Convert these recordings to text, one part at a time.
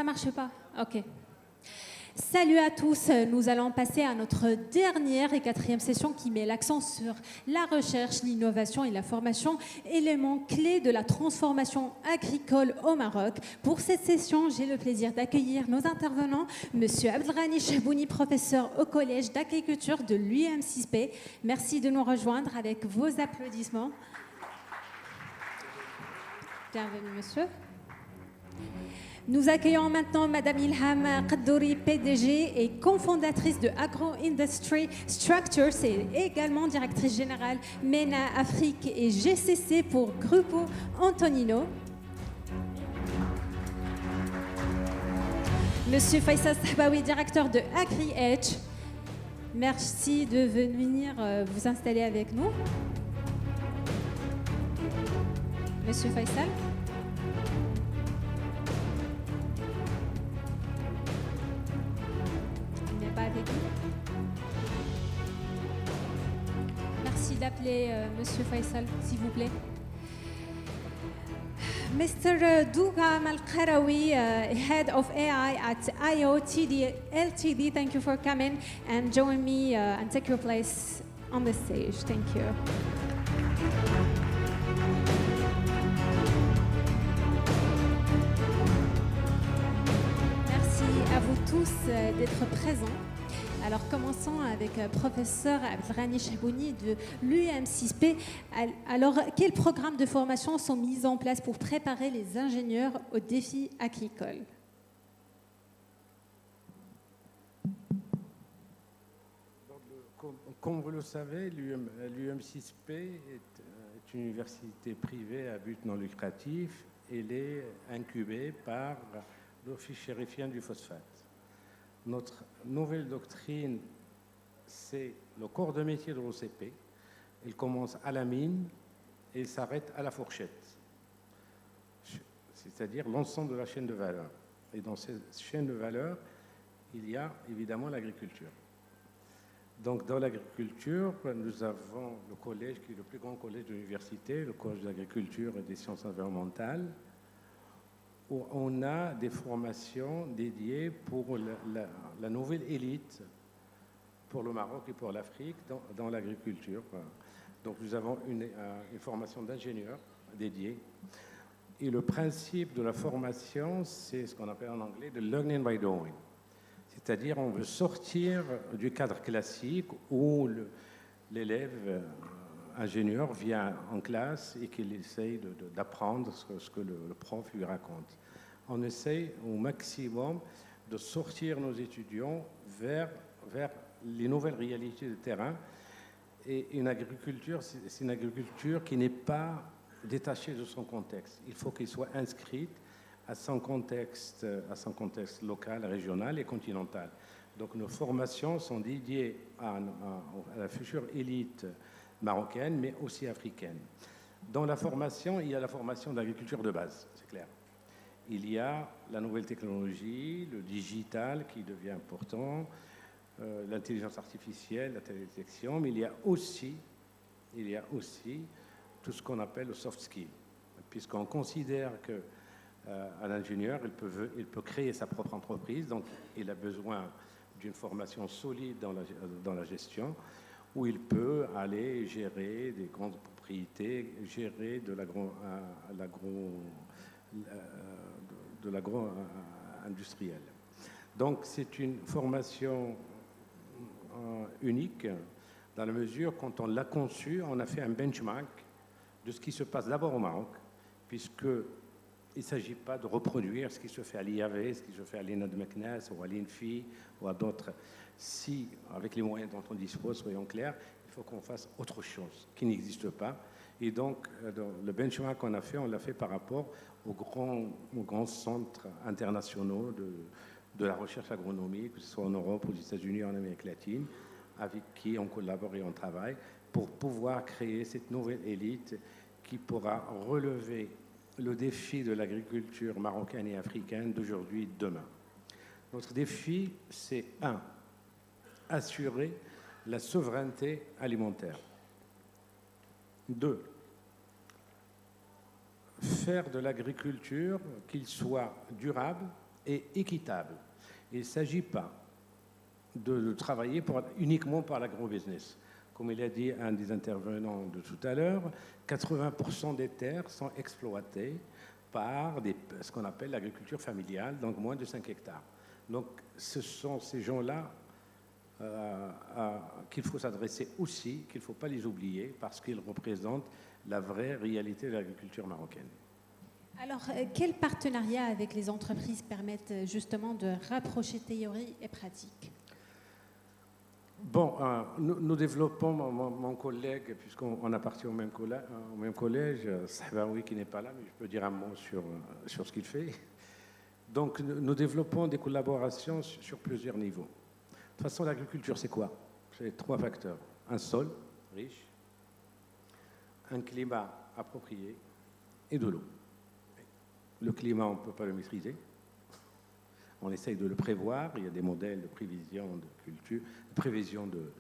Ça marche pas? Ok. Salut à tous, nous allons passer à notre dernière et quatrième session qui met l'accent sur la recherche, l'innovation et la formation, éléments clés de la transformation agricole au Maroc. Pour cette session, j'ai le plaisir d'accueillir nos intervenants, Monsieur Abdelghani Chahbouni, professeur au Collège d'agriculture de l'UM6P. Merci de nous rejoindre avec vos applaudissements. Bienvenue, monsieur. Nous accueillons maintenant Madame Ilham Qaddouri, PDG et cofondatrice de Agro Industry Structures et également directrice générale MENA Afrique et GCC pour Grupo Antonino. Monsieur Faisal Sahbaoui, directeur de AgriEdge. Merci de venir vous installer avec nous. Monsieur Faisal. Merci d'appeler Monsieur Faisal, s'il vous plaît. Mr. Douga Malqarawi, Head of AI at IoTD Ltd, thank you for coming and join me and take your place on the stage. Thank you. Merci à vous tous d'être présents. Alors commençons avec professeur Abdelghani Chahbouni de l'UM6P. Alors quels programmes de formation sont mis en place pour préparer les ingénieurs aux défis agricoles? Comme vous le savez, l'UM6P est une université privée à but non lucratif. Elle est incubée par l'Office chérifien du phosphate. Notre nouvelle doctrine, c'est le corps de métier de l'OCP. Il commence à la mine et s'arrête à la fourchette, c'est-à-dire l'ensemble de la chaîne de valeur. Et dans cette chaîne de valeur, il y a évidemment l'agriculture. Donc dans l'agriculture, nous avons le collège qui est le plus grand collège de l'université, le collège d'agriculture et des sciences environnementales, où on a des formations dédiées pour la nouvelle élite pour le Maroc et pour l'Afrique dans l'agriculture. Donc nous avons une formation d'ingénieurs dédiée. Et le principe de la formation, c'est ce qu'on appelle en anglais « the learning by doing ». C'est-à-dire on veut sortir du cadre classique où l'élève ingénieur vient en classe et qu'il essaye d'apprendre ce que le prof lui raconte. On essaye au maximum de sortir nos étudiants vers les nouvelles réalités du terrain. Et une agriculture, c'est une agriculture qui n'est pas détachée de son contexte. Il faut qu'elle soit inscrite à son contexte local, régional et continental. Donc nos formations sont dédiées à la future élite marocaine, mais aussi africaine. Dans la formation, il y a la formation d'agriculture de base, c'est clair. Il y a la nouvelle technologie, le digital qui devient important, l'intelligence artificielle, la télédétection, mais il y a aussi tout ce qu'on appelle le soft skill, puisqu'on considère que un ingénieur, il peut créer sa propre entreprise, donc il a besoin d'une formation solide dans la gestion, où il peut aller gérer des grandes propriétés, gérer de l'agro-industriel. Donc c'est une formation unique dans la mesure, quand on l'a conçue, on a fait un benchmark de ce qui se passe d'abord au Maroc, puisque il ne s'agit pas de reproduire ce qui se fait à l'IAV, ce qui se fait à l'ENA de Meknès ou à l'INFI ou à d'autres. Si, avec les moyens dont on dispose, soyons clairs, il faut qu'on fasse autre chose qui n'existe pas. Et donc, le benchmark qu'on a fait, on l'a fait par rapport aux grands centres internationaux de la recherche agronomique, que ce soit en Europe, aux États-Unis, en Amérique latine, avec qui on collabore et on travaille pour pouvoir créer cette nouvelle élite qui pourra relever le défi de l'agriculture marocaine et africaine d'aujourd'hui et de demain. Notre défi, c'est assurer la souveraineté alimentaire. 2, faire de l'agriculture qu'il soit durable et équitable. Il ne s'agit pas de travailler uniquement par l'agrobusiness. Comme il a dit un des intervenants de tout à l'heure, 80% des terres sont exploitées par ce qu'on appelle l'agriculture familiale, donc moins de 5 hectares. Donc ce sont ces gens-là qu'il faut s'adresser aussi, qu'il ne faut pas les oublier, parce qu'ils représentent la vraie réalité de l'agriculture marocaine. Alors, quels partenariats avec les entreprises permettent justement de rapprocher théorie et pratique? Bon, nous développons, mon collègue, puisqu'on appartient au même collège, Sahbaoui qui n'est pas là, mais je peux dire un mot sur ce qu'il fait. Donc, nous développons des collaborations sur plusieurs niveaux. De toute façon, l'agriculture, c'est quoi? C'est 3 facteurs. Un sol riche, un climat approprié et de l'eau. Le climat, on ne peut pas le maîtriser. On essaye de le prévoir. Il y a des modèles de prévision de culture, de prévision de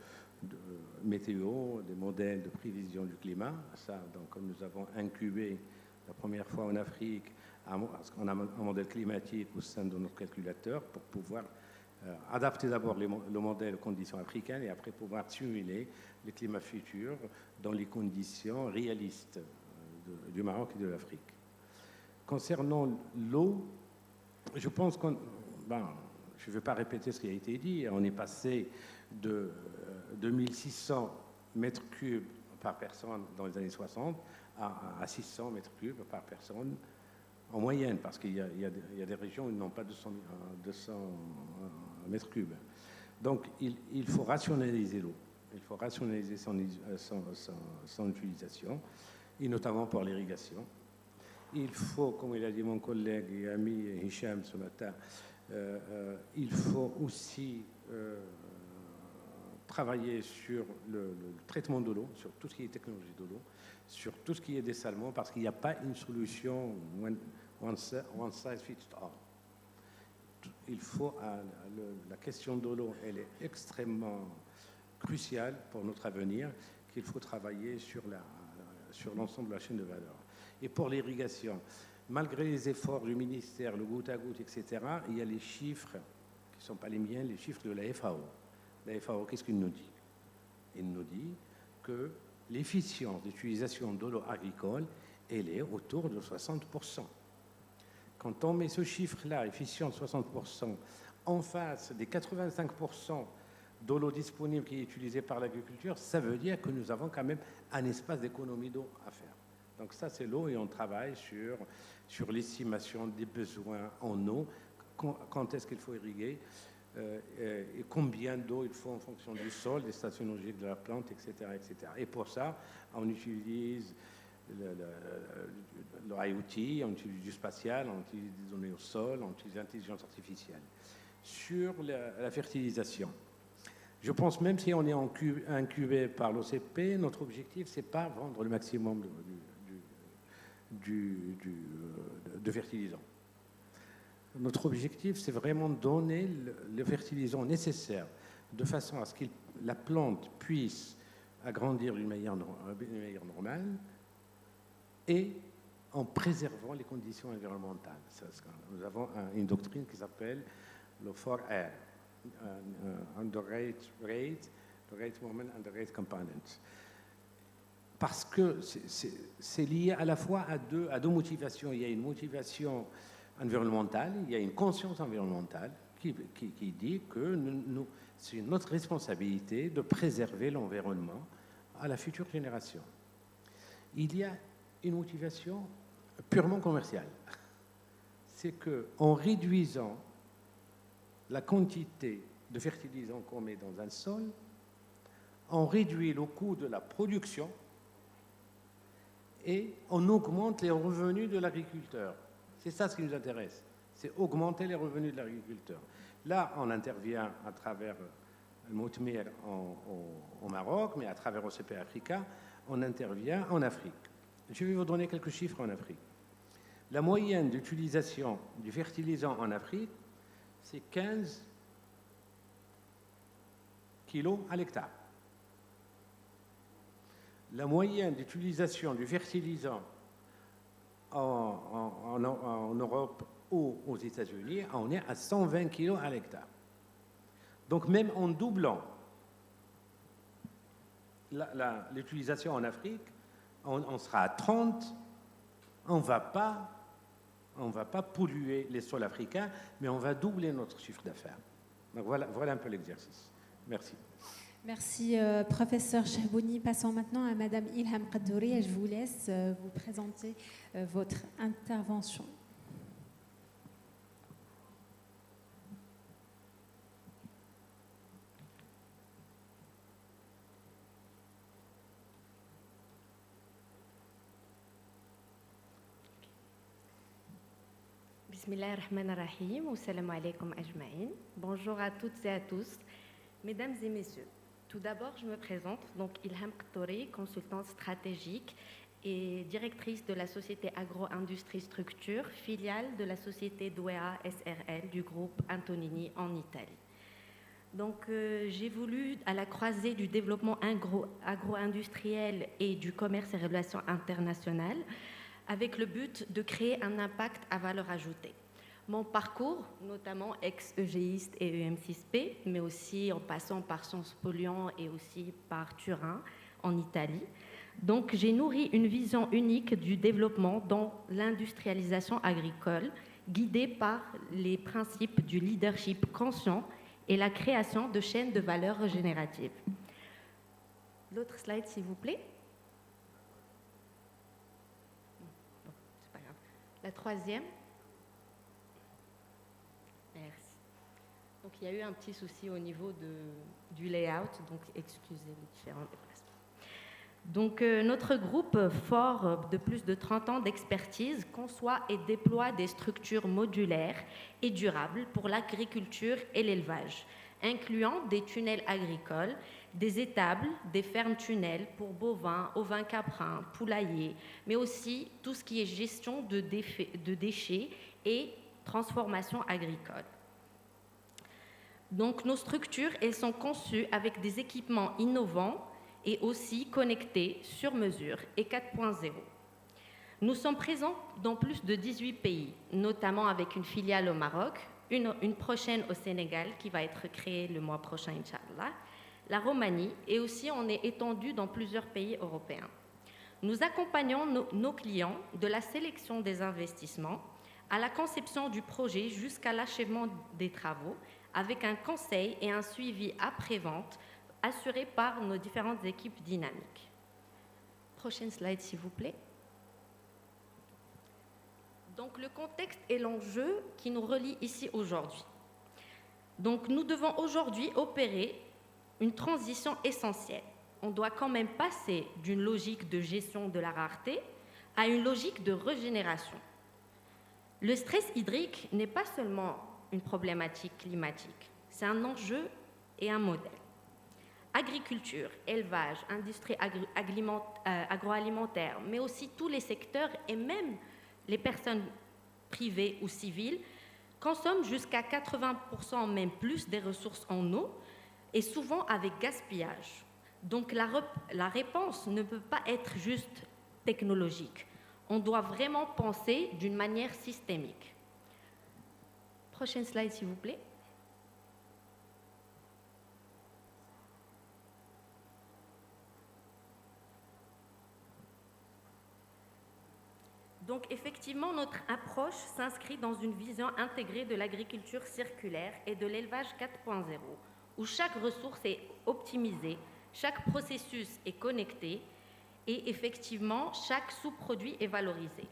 météo, des modèles de prévision du climat. Ça, donc, comme nous avons incubé la première fois en Afrique, on a un modèle climatique au sein de notre calculateur pour pouvoir adapter d'abord le modèle aux conditions africaines et après pouvoir simuler le climat futur dans les conditions réalistes du Maroc et de l'Afrique. Concernant l'eau, je pense je ne vais pas répéter ce qui a été dit, on est passé de 2600 mètres cubes par personne dans les années 60 à 600 mètres cubes par personne en moyenne, parce qu'il y a des régions où ils n'ont pas 200 mètres cubes. Donc il faut rationaliser l'eau, il faut rationaliser son utilisation, et notamment pour l'irrigation. Il faut, comme il a dit mon collègue et ami Hicham ce matin, il faut aussi travailler sur le traitement de l'eau, sur tout ce qui est technologie de l'eau, sur tout ce qui est dessalement, parce qu'il n'y a pas une solution one size fits all. Il faut, la question de l'eau, elle est extrêmement cruciale pour notre avenir, qu'il faut travailler sur l'ensemble de la chaîne de valeur. Et pour l'irrigation, malgré les efforts du ministère, le goutte à goutte, etc., il y a les chiffres qui ne sont pas les miens, les chiffres de la FAO. La FAO, qu'est-ce qu'il nous dit? Il nous dit que l'efficience d'utilisation de l'eau agricole, elle est autour de 60%. Quand on met ce chiffre-là, efficience 60%, en face des 85% de l'eau disponible qui est utilisée par l'agriculture, ça veut dire que nous avons quand même un espace d'économie d'eau à faire. Donc ça, c'est l'eau et on travaille sur l'estimation des besoins en eau, quand est-ce qu'il faut irriguer et combien d'eau il faut en fonction du sol, des stations logiques de la plante, etc., etc. Et pour ça, on utilise le IoT, on utilise du spatial, on utilise des données au sol, on utilise l'intelligence artificielle. Sur la fertilisation, je pense même si on est incubé par l'OCP, notre objectif, ce n'est pas vendre le maximum de fertilisants. Notre objectif, c'est vraiment donner le fertilisant nécessaire de façon à ce que la plante puisse agrandir d'une manière normale et en préservant les conditions environnementales. Nous avons une doctrine qui s'appelle le 4R, Under Rate Moment, Under Rate Component. Parce que c'est lié à la fois à deux motivations. Il y a une motivation environnementale, il y a une conscience environnementale qui dit que c'est notre responsabilité de préserver l'environnement à la future génération. Il y a une motivation purement commerciale. C'est qu'en réduisant la quantité de fertilisants qu'on met dans un sol, on réduit le coût de la production et on augmente les revenus de l'agriculteur. C'est ça ce qui nous intéresse, c'est augmenter les revenus de l'agriculteur. Là, on intervient à travers le Moutmir au Maroc, mais à travers OCP Africa, on intervient en Afrique. Je vais vous donner quelques chiffres en Afrique. La moyenne d'utilisation du fertilisant en Afrique, c'est 15 kilos à l'hectare. La moyenne d'utilisation du fertilisant en Europe ou aux États-Unis, on est à 120 kg à l'hectare. Donc même en doublant l'utilisation en Afrique, on sera à 30, on ne va pas polluer les sols africains, mais on va doubler notre chiffre d'affaires. Donc voilà un peu l'exercice. Merci. Merci, professeur Chehbouni. Passons maintenant à Madame Ilham Kaddouri et je vous laisse vous présenter votre intervention. Bismillahirrahmanirrahim, assalamu alaikum ajma'in. Bonjour à toutes et à tous, mesdames et messieurs. Tout d'abord, je me présente, donc Ilham Kaddouri, consultante stratégique et directrice de la société Agro-Industrie Structure, filiale de la société Dwea SRL du groupe Antonini en Italie. Donc, j'ai voulu, à la croisée du développement agro-industriel et du commerce et relations internationales, avec le but de créer un impact à valeur ajoutée. Mon parcours, notamment ex-EGIste et EM6P, mais aussi en passant par Sciences Po Lyon et aussi par Turin, en Italie. Donc, j'ai nourri une vision unique du développement dans l'industrialisation agricole, guidée par les principes du leadership conscient et la création de chaînes de valeur régénératives. L'autre slide, s'il vous plaît. La troisième. Merci. Donc, il y a eu un petit souci au niveau du layout, donc excusez les différents déplacements. Donc, notre groupe, fort de plus de 30 ans d'expertise, conçoit et déploie des structures modulaires et durables pour l'agriculture et l'élevage, incluant des tunnels agricoles, des étables, des fermes-tunnels pour bovins, ovins caprins, poulaillers, mais aussi tout ce qui est gestion de déchets et transformation agricole. Donc, nos structures, elles sont conçues avec des équipements innovants et aussi connectés sur mesure et 4.0. Nous sommes présents dans plus de 18 pays, notamment avec une filiale au Maroc, une prochaine au Sénégal qui va être créée le mois prochain, Inch'Allah, la Roumanie, et aussi on est étendu dans plusieurs pays européens. Nous accompagnons nos clients de la sélection des investissements à la conception du projet jusqu'à l'achèvement des travaux, avec un conseil et un suivi après-vente assuré par nos différentes équipes dynamiques. Prochaine slide, s'il vous plaît. Donc, le contexte et l'enjeu qui nous relient ici aujourd'hui. Donc, nous devons aujourd'hui opérer une transition essentielle. On doit quand même passer d'une logique de gestion de la rareté à une logique de régénération. Le stress hydrique n'est pas seulement une problématique climatique, c'est un enjeu et un modèle. Agriculture, élevage, industrie agroalimentaire, mais aussi tous les secteurs et même les personnes privées ou civiles consomment jusqu'à 80%, même plus, des ressources en eau et souvent avec gaspillage. Donc la réponse ne peut pas être juste technologique. On doit vraiment penser d'une manière systémique. Prochaine slide, s'il vous plaît. Donc, effectivement, notre approche s'inscrit dans une vision intégrée de l'agriculture circulaire et de l'élevage 4.0, où chaque ressource est optimisée, chaque processus est connecté et effectivement, chaque sous-produit est valorisé.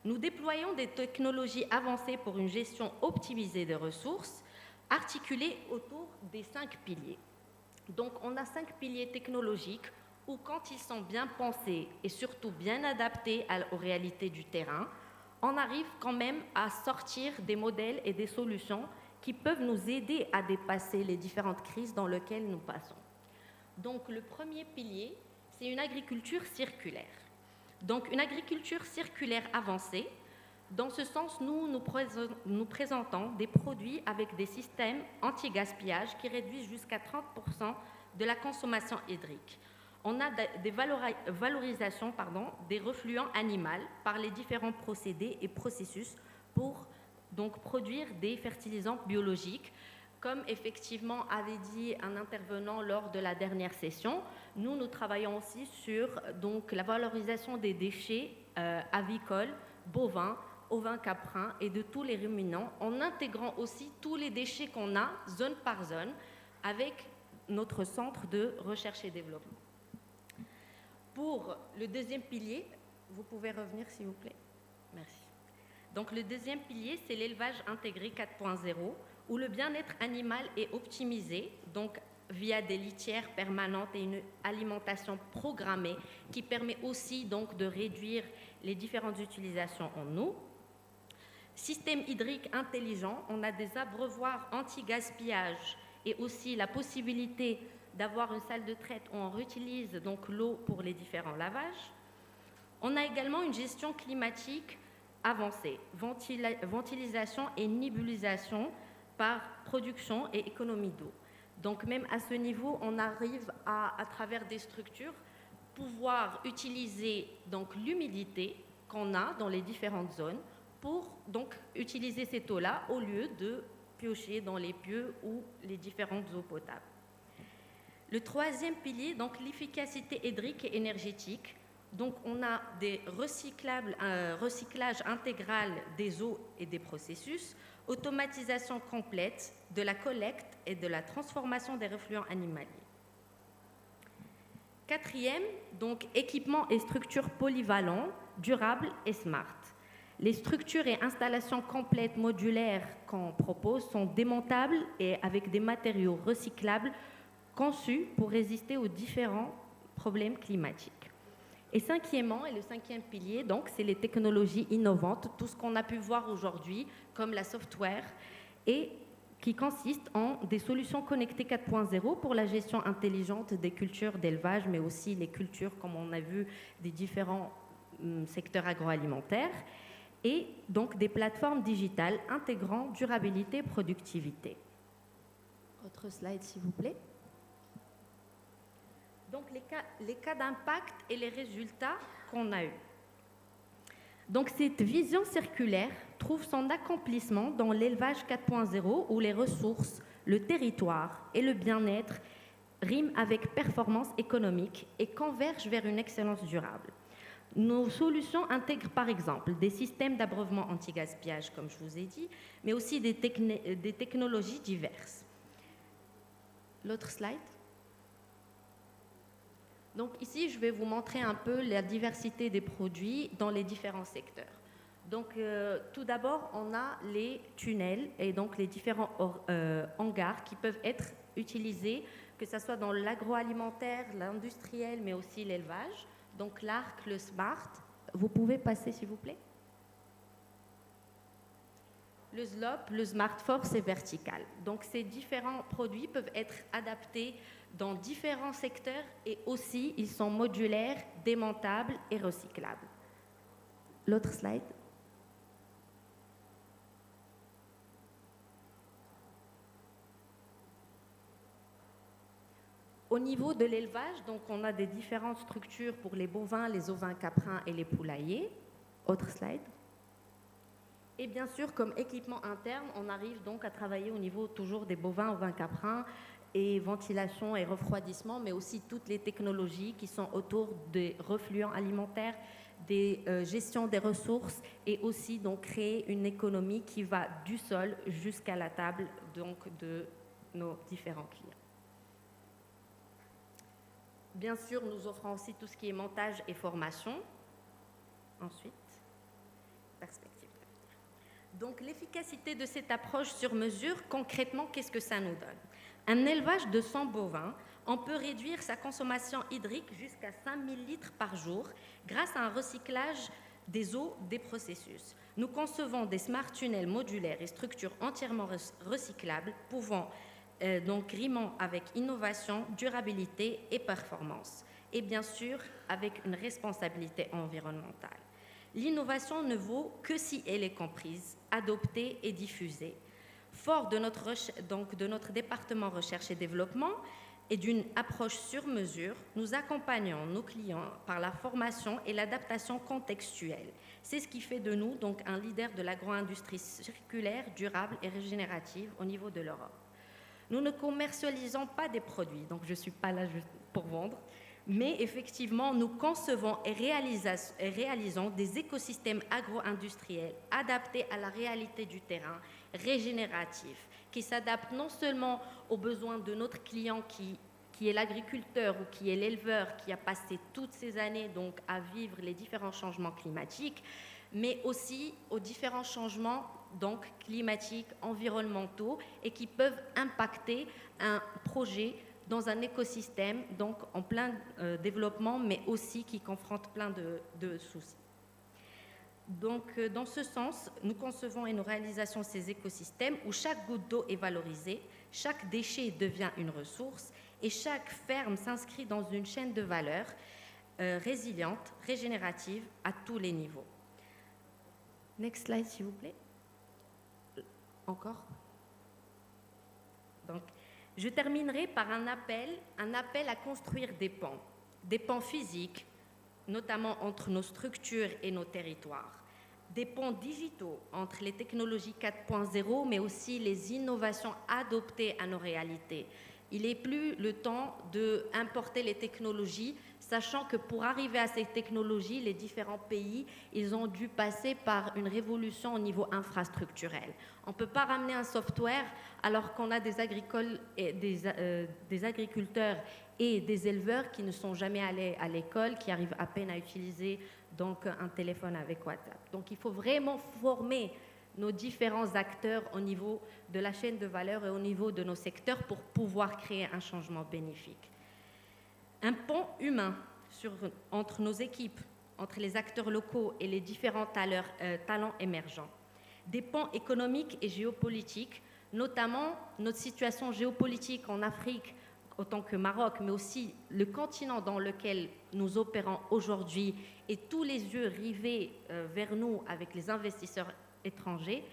Nous déployons des technologies avancées pour une gestion optimisée des ressources, articulées autour des 5 piliers. Donc, on a 5 piliers technologiques où, quand ils sont bien pensés et surtout bien adaptés aux réalités du terrain, on arrive quand même à sortir des modèles et des solutions qui peuvent nous aider à dépasser les différentes crises dans lesquelles nous passons. Donc, le premier pilier, c'est une agriculture circulaire. Donc, une agriculture circulaire avancée. Dans ce sens, nous présentons des produits avec des systèmes anti-gaspillage qui réduisent jusqu'à 30% de la consommation hydrique. On a des valorisations des refluents animaux par les différents procédés et processus pour donc produire des fertilisants biologiques. Comme effectivement avait dit un intervenant lors de la dernière session, nous travaillons aussi sur donc, la valorisation des déchets avicoles, bovins, ovins caprins et de tous les ruminants, en intégrant aussi tous les déchets qu'on a, zone par zone, avec notre centre de recherche et développement. Pour le deuxième pilier, vous pouvez revenir s'il vous plaît. Merci. Donc le deuxième pilier, c'est l'élevage intégré 4.0, où le bien-être animal est optimisé, donc via des litières permanentes et une alimentation programmée qui permet aussi donc de réduire les différentes utilisations en eau. Système hydrique intelligent, on a des abreuvoirs anti-gaspillage et aussi la possibilité d'avoir une salle de traite où on réutilise donc l'eau pour les différents lavages. On a également une gestion climatique avancée, ventilisation et nébulisation par production et économie d'eau. Donc même à ce niveau, on arrive à travers des structures, pouvoir utiliser donc l'humidité qu'on a dans les différentes zones pour donc utiliser cette eau-là au lieu de piocher dans les pieux ou les différentes eaux potables. Le troisième pilier, donc l'efficacité hydrique et énergétique. Donc on a des recyclage intégral des eaux et des processus, automatisation complète de la collecte et de la transformation des refluents animaliers. Quatrième, donc équipement et structures polyvalents, durables et smart. Les structures et installations complètes modulaires qu'on propose sont démontables et avec des matériaux recyclables conçus pour résister aux différents problèmes climatiques. Et cinquièmement, et le cinquième pilier, donc, c'est les technologies innovantes, tout ce qu'on a pu voir aujourd'hui, comme la software, et qui consiste en des solutions connectées 4.0 pour la gestion intelligente des cultures d'élevage, mais aussi les cultures, comme on a vu, des différents secteurs agroalimentaires, et donc des plateformes digitales intégrant durabilité et productivité. Autre slide, s'il vous plaît. Donc, les cas d'impact et les résultats qu'on a eus. Donc, cette vision circulaire trouve son accomplissement dans l'élevage 4.0 où les ressources, le territoire et le bien-être riment avec performance économique et convergent vers une excellence durable. Nos solutions intègrent par exemple des systèmes d'abreuvement anti-gaspillage, comme je vous ai dit, mais aussi des technologies diverses. L'autre slide. Donc ici, je vais vous montrer un peu la diversité des produits dans les différents secteurs. Donc tout d'abord, on a les tunnels et donc les différents hangars qui peuvent être utilisés, que ce soit dans l'agroalimentaire, l'industriel, mais aussi l'élevage. Donc l'ARC, le SMART. Vous pouvez passer, s'il vous plaît. Le SLOP, le Smart Force et Vertical. Donc ces différents produits peuvent être adaptés dans différents secteurs et aussi ils sont modulaires, démontables et recyclables. L'autre slide. Au niveau de l'élevage, donc on a des différentes structures pour les bovins, les ovins caprins et les poulaillers. Autre slide. Et bien sûr, comme équipement interne, on arrive donc à travailler au niveau toujours des bovins, ovins caprins, et ventilation et refroidissement, mais aussi toutes les technologies qui sont autour des refluents alimentaires, des gestions des ressources et aussi donc créer une économie qui va du sol jusqu'à la table donc de nos différents clients. Bien sûr, nous offrons aussi tout ce qui est montage et formation. Ensuite, perspective. Donc l'efficacité de cette approche sur mesure, concrètement, qu'est-ce que ça nous donne ? Un élevage de 100 bovins, on peut réduire sa consommation hydrique jusqu'à 5000 litres par jour grâce à un recyclage des eaux des processus. Nous concevons des smart tunnels modulaires et structures entièrement recyclables, pouvant donc rimant avec innovation, durabilité et performance. Et bien sûr, avec une responsabilité environnementale. L'innovation ne vaut que si elle est comprise, adoptée et diffusée. Fort de notre département recherche et développement, et d'une approche sur mesure, nous accompagnons nos clients par la formation et l'adaptation contextuelle. C'est ce qui fait de nous donc un leader de l'agro-industrie circulaire, durable et régénérative au niveau de l'Europe. Nous ne commercialisons pas des produits, donc je ne suis pas là juste pour vendre, mais effectivement, nous concevons et réalisons des écosystèmes agro-industriels adaptés à la réalité du terrain, régénératifs, qui s'adaptent non seulement aux besoins de notre client qui est l'agriculteur ou qui est l'éleveur qui a passé toutes ces années donc à vivre les différents changements climatiques, mais aussi aux différents changements donc climatiques, environnementaux et qui peuvent impacter un projet dans un écosystème donc en plein développement, mais aussi qui confronte plein de soucis. Donc, dans ce sens, nous concevons et nous réalisons ces écosystèmes où chaque goutte d'eau est valorisée, chaque déchet devient une ressource et chaque ferme s'inscrit dans une chaîne de valeur résiliente, régénérative à tous les niveaux. Next slide, s'il vous plaît. Encore. Donc, je terminerai par un appel à construire des ponts physiques, notamment entre nos structures et nos territoires, des ponts digitaux entre les technologies 4.0, mais aussi les innovations adoptées à nos réalités. Il n'est plus le temps d'importer les technologies, sachant que pour arriver à ces technologies, les différents pays, ils ont dû passer par une révolution au niveau infrastructurel. On ne peut pas ramener un software alors qu'on a des agriculteurs et des éleveurs qui ne sont jamais allés à l'école, qui arrivent à peine à utiliser donc, un téléphone avec WhatsApp. Donc il faut vraiment former nos différents acteurs au niveau de la chaîne de valeur et au niveau de nos secteurs pour pouvoir créer un changement bénéfique. Un pont humain entre nos équipes, entre les acteurs locaux et les différents talents émergents. Des ponts économiques et géopolitiques, notamment notre situation géopolitique en Afrique, autant que Maroc, mais aussi le continent dans lequel nous opérons aujourd'hui et tous les yeux rivés vers nous avec les investisseurs étrangers,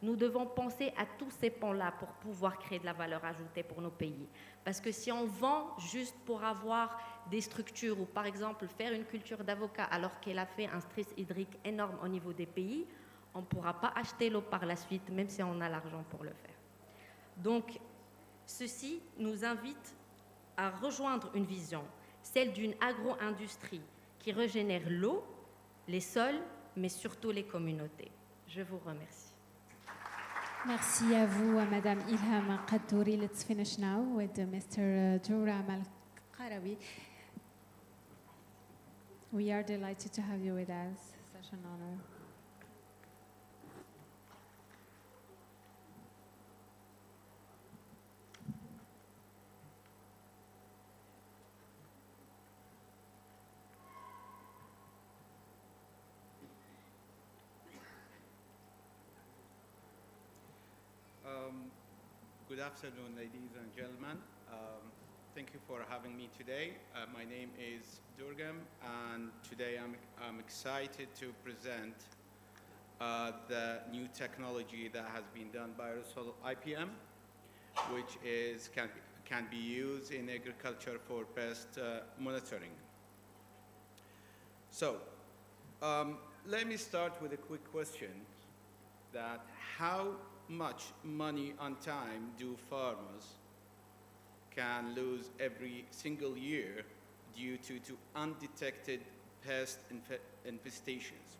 nous devons penser à tous ces ponts-là pour pouvoir créer de la valeur ajoutée pour nos pays. Parce que si on vend juste pour avoir des structures ou par exemple faire une culture d'avocat alors qu'elle a fait un stress hydrique énorme au niveau des pays, on ne pourra pas acheter l'eau par la suite, même si on a l'argent pour le faire. Donc, ceci nous invite à rejoindre une vision, celle d'une agro-industrie qui régénère l'eau, les sols, mais surtout les communautés. Je vous remercie. Merci à vous, à Madame Ilham Qaddouri. Let's finish now with Mr. Duram Al-Qarawi. We are delighted to have you with us. Such an honor. Good afternoon, ladies and gentlemen. Thank you for having me today. My name is Durgam, and today I'm excited to present the new technology that has been done by Rusal IPM, which can be used in agriculture for pest monitoring. So, let me start with a quick question: that how much money and time do farmers can lose every single year due to undetected pest infestations?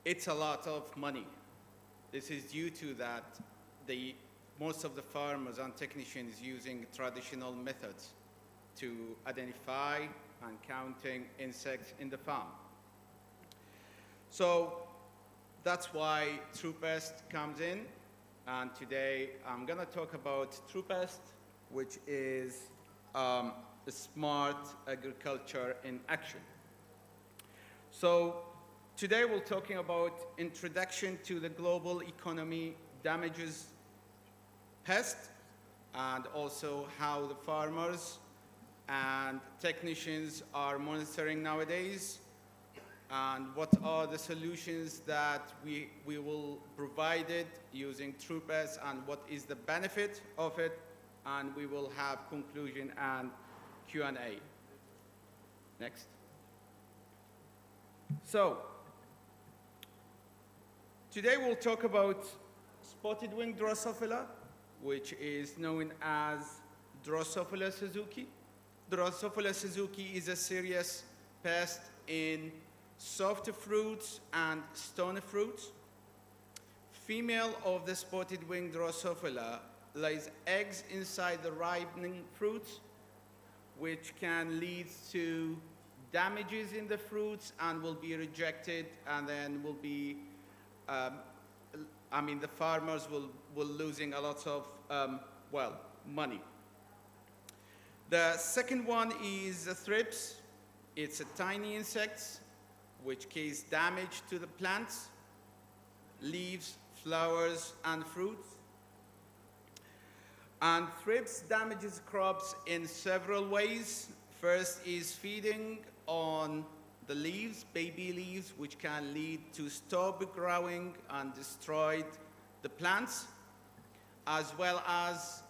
It's a lot of money. This is due to that most of the farmers and technicians using traditional methods to identify and counting insects in the farm. So that's why TruePest comes in, and today I'm going to talk about TruePest, which is a smart agriculture in action. So today we're talking about introduction to the global economy damages pest, and also how the farmers and technicians are monitoring nowadays, and what are the solutions that we will provide it using TruePest, and what is the benefit of it, and we will have conclusion and Q&A. Next. So, today we'll talk about spotted wing Drosophila, which is known as Drosophila suzuki. Drosophila suzuki is a serious pest in soft fruits and stone fruits. Female of the spotted wing Drosophila lays eggs inside the ripening fruits, which can lead to damages in the fruits and will be rejected, and then will be, the farmers will losing a lot of, money. The second one is the thrips. It's a tiny insect which cause damage to the plants, leaves, flowers, and fruits. And thrips damages crops in several ways. First is feeding on the leaves, baby leaves, which can lead to stop growing and destroy the plants, as well as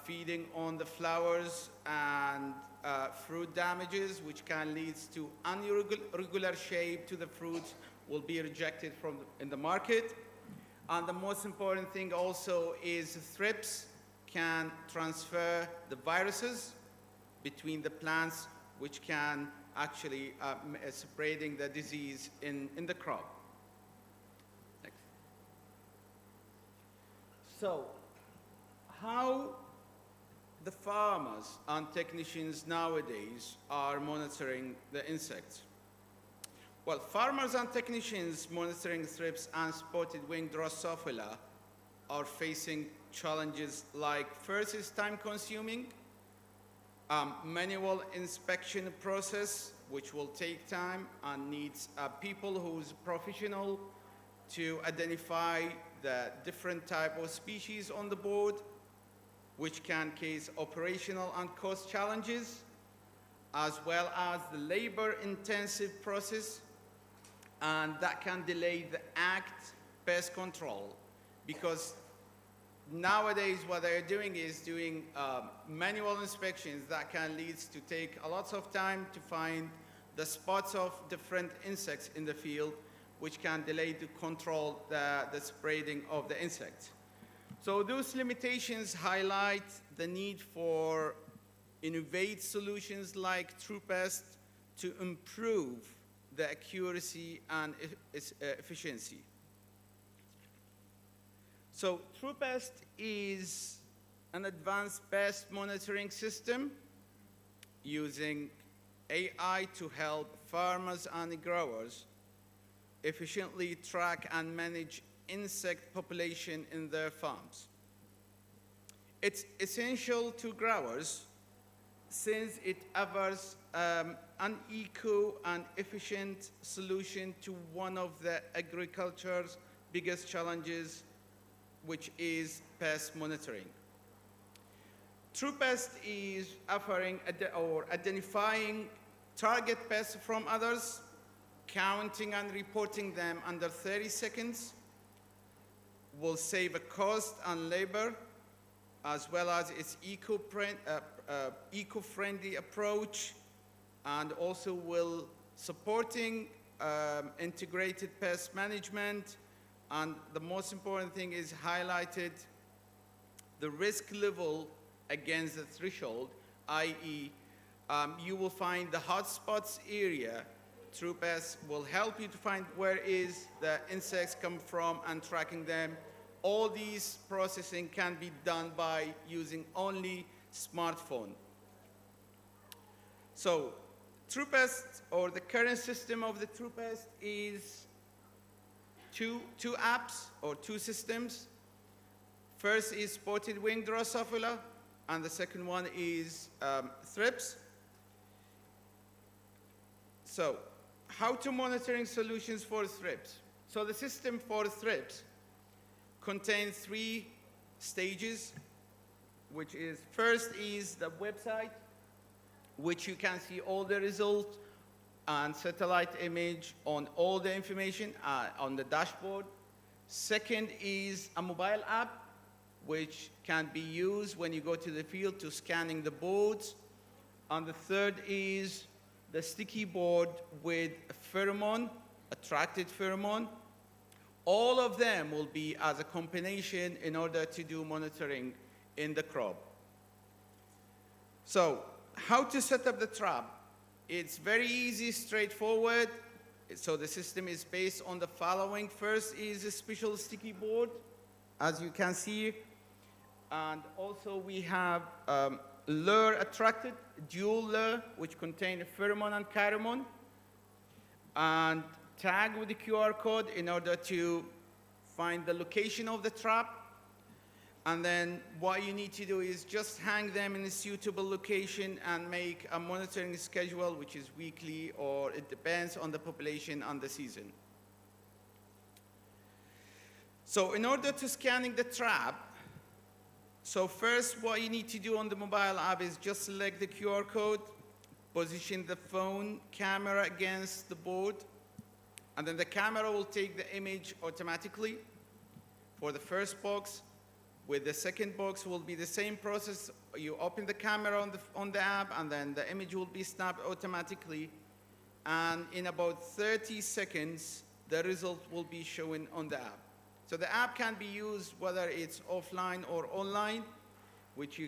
feeding on the flowers and fruit damages, which can lead to irregular shape to the fruits, will be rejected in the market. And the most important thing also is thrips can transfer the viruses between the plants, which can actually spreading the disease in the crop. Next. So, how the farmers and technicians nowadays are monitoring the insects? Well, farmers and technicians monitoring thrips and spotted wing Drosophila are facing challenges like, first is time consuming, manual inspection process, which will take time and needs people who's professional to identify the different type of species on the board, which can cause operational and cost challenges, as well as the labor-intensive process, and that can delay the act pest control, because nowadays what they're doing is doing manual inspections that can lead to take a lot of time to find the spots of different insects in the field, which can delay to control the spreading of the insects. So those limitations highlight the need for innovative solutions like TruPest to improve the accuracy and efficiency. So TruPest is an advanced pest monitoring system using AI to help farmers and growers efficiently track and manage insect population in their farms. It's essential to growers since it offers an eco and efficient solution to one of the agriculture's biggest challenges, which is pest monitoring. TruPest is offering or identifying target pests from others, counting and reporting them under 30 seconds, will save a cost and labor, as well as its eco-friendly approach, and also will supporting integrated pest management. And the most important thing is highlighted the risk level against the threshold, i.e., you will find the hotspots area. TruPest will help you to find where is the insects come from and tracking them. All these processing can be done by using only smartphone. So TruPest, or the current system of the TruPest, is two apps or two systems. First is spotted wing Drosophila, and the second one is thrips. So, how to monitoring solutions for thrips? So the system for thrips contains 3 stages, which is, first is the website, which you can see all the results and satellite image on all the information on the dashboard. Second is a mobile app, which can be used when you go to the field to scanning the boards. And the third is the sticky board with a pheromone, attracted pheromone. All of them will be as a combination in order to do monitoring in the crop. So, how to set up the trap? It's very easy, straightforward. So the system is based on the following. First is a special sticky board, as you can see. And also we have lure attracted, dual lure, which contain a pheromone and pheromone. And tag with the QR code in order to find the location of the trap. And then what you need to do is just hang them in a suitable location and make a monitoring schedule, which is weekly, or it depends on the population and the season. So in order to scanning the trap, so first what you need to do on the mobile app is just select the QR code, position the phone camera against the board, and then the camera will take the image automatically for the first box. With the second box will be the same process. You open the camera on the app, and then the image will be snapped automatically. And in about 30 seconds, the result will be shown on the app. So the app can be used whether it's offline or online, which you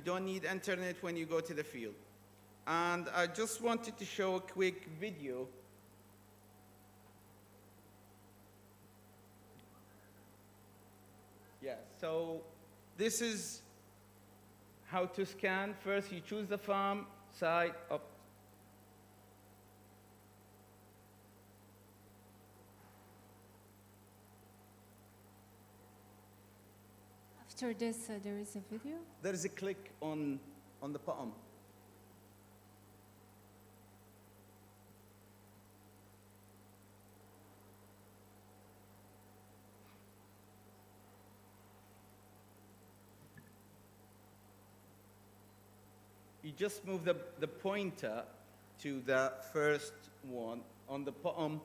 don't need internet when you go to the field. And I just wanted to show a quick video. Yeah, so this is how to scan. First, you choose the farm, side, up. After this, there is a video. There is a click on the bottom. You just move the pointer to the first one on the bottom,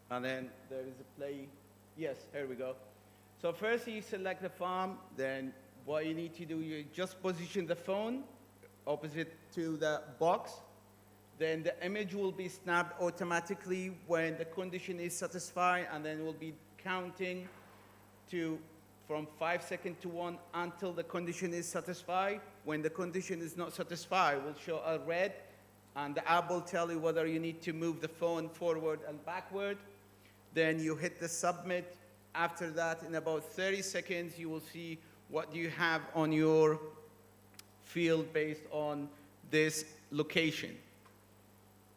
and then there is a play. Yes, here we go. So first you select the farm, then what you need to do, you just position the phone opposite to the box. Then the image will be snapped automatically when the condition is satisfied, and then we'll be counting from 5 seconds to 1 until the condition is satisfied. When the condition is not satisfied, we'll show a red, and the app will tell you whether you need to move the phone forward and backward. Then you hit the submit. After that, in about 30 seconds, you will see what you have on your field based on this location.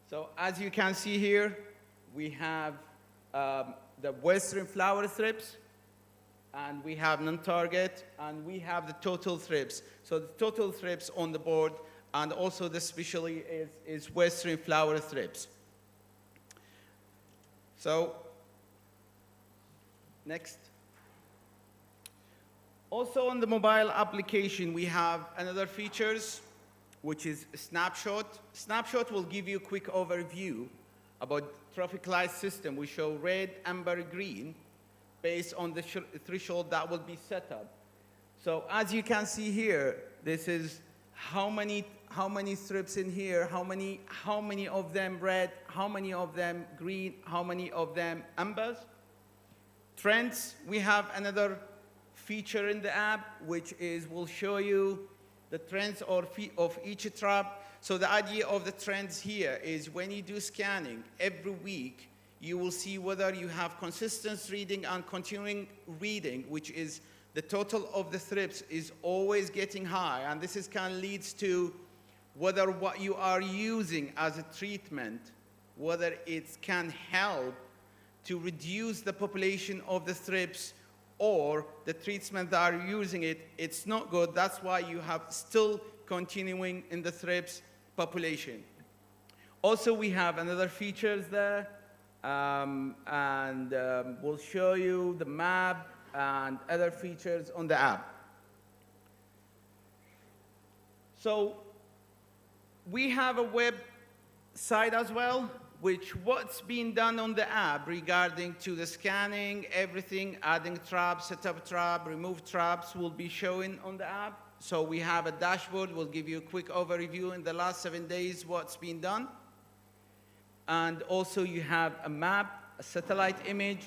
So as you can see here, we have the western flower thrips, and we have non-target, and we have the total thrips. So the total thrips on the board, and also the specially is western flower thrips. So, next. Also on the mobile application, we have another features, which is Snapshot. Snapshot will give you a quick overview about traffic light system. We show red, amber, green, based on the threshold that will be set up. So as you can see here, this is how many strips in here, how many of them red, how many of them green, how many of them ambers. Trends, we have another feature in the app, which will show you the trends of each trap. So the idea of the trends here is when you do scanning every week, you will see whether you have consistent reading and continuing reading, which is the total of the thrips is always getting high. And this can lead to whether what you are using as a treatment, whether it can help to reduce the population of the thrips, or the treatment that are using it's not good. That's why you have still continuing in the thrips population. Also, we have another features there. We'll show you the map and other features on the app. So we have a website as well, which what's being done on the app regarding to the scanning, everything, adding traps, set up trap, remove traps will be showing on the app. So we have a dashboard, we'll give you a quick overview in the last 7 days what's been done. And also you have a map, a satellite image,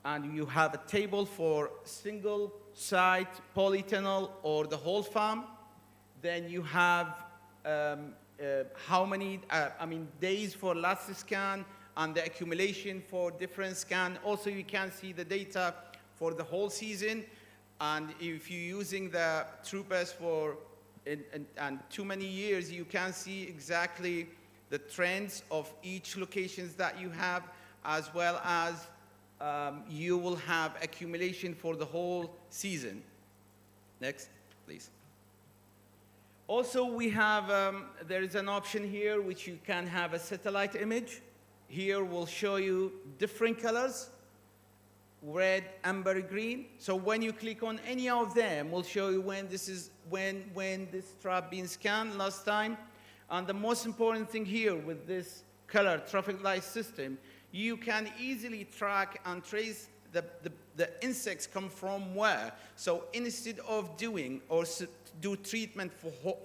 and you have a table for single site, polytunnel, or the whole farm. Then you have how many, days for last scan and the accumulation for different scan. Also, you can see the data for the whole season. And if you're using the TruePest for and too many years, you can see exactly the trends of each locations that you have, as well as you will have accumulation for the whole season. Next, please. Also, we have, there is an option here which you can have a satellite image. Here we'll show you different colors, red, amber, green. So when you click on any of them, we'll show you when this trap being scanned last time. And the most important thing here with this color traffic light system, you can easily track and trace the insects come from where. So instead of doing or do treatment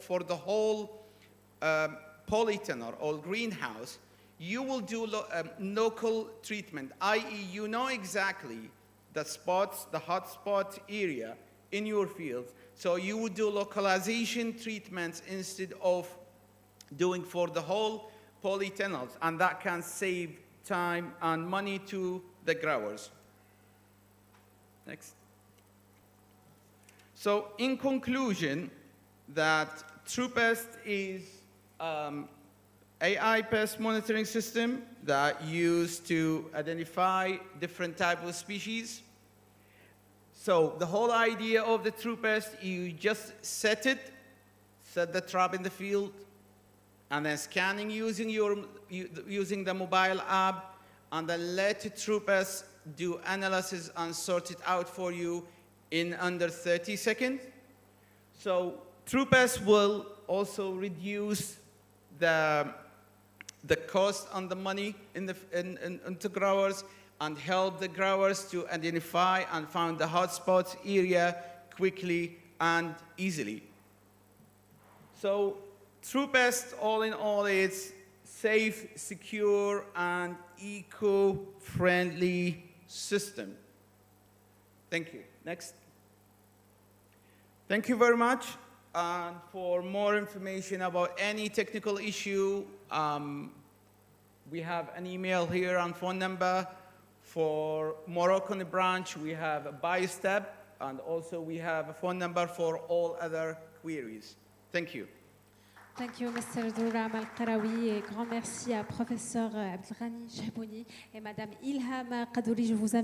for the whole polytunnel or greenhouse, you will do local treatment, i.e. you know exactly the spots, the hotspot area in your fields. So you would do localization treatments instead of doing for the whole polytunnels, and that can save time and money to the growers. Next. So in conclusion, that TruePest is AI pest monitoring system that used to identify different types of species. So the whole idea of the TruePest, you just set the trap in the field, and then scanning using the mobile app, and then let TruePest do analysis and sort it out for you in under 30 seconds. So TruePest will also reduce the cost and the money into growers, and help the growers to identify and find the hotspot area quickly and easily. So TruePest, all in all, is safe, secure, and eco-friendly system. Thank you. Next. Thank you very much. And for more information about any technical issue, we have an email here and phone number. For Moroccan branch, we have a BioStep, and also we have a phone number for all other queries. Thank you. Thank you, Mr. Douram Al-Qarawi, et grand merci à professeur Abdelghani Chabouni et Madame Ilham Qadouri. Je vous invite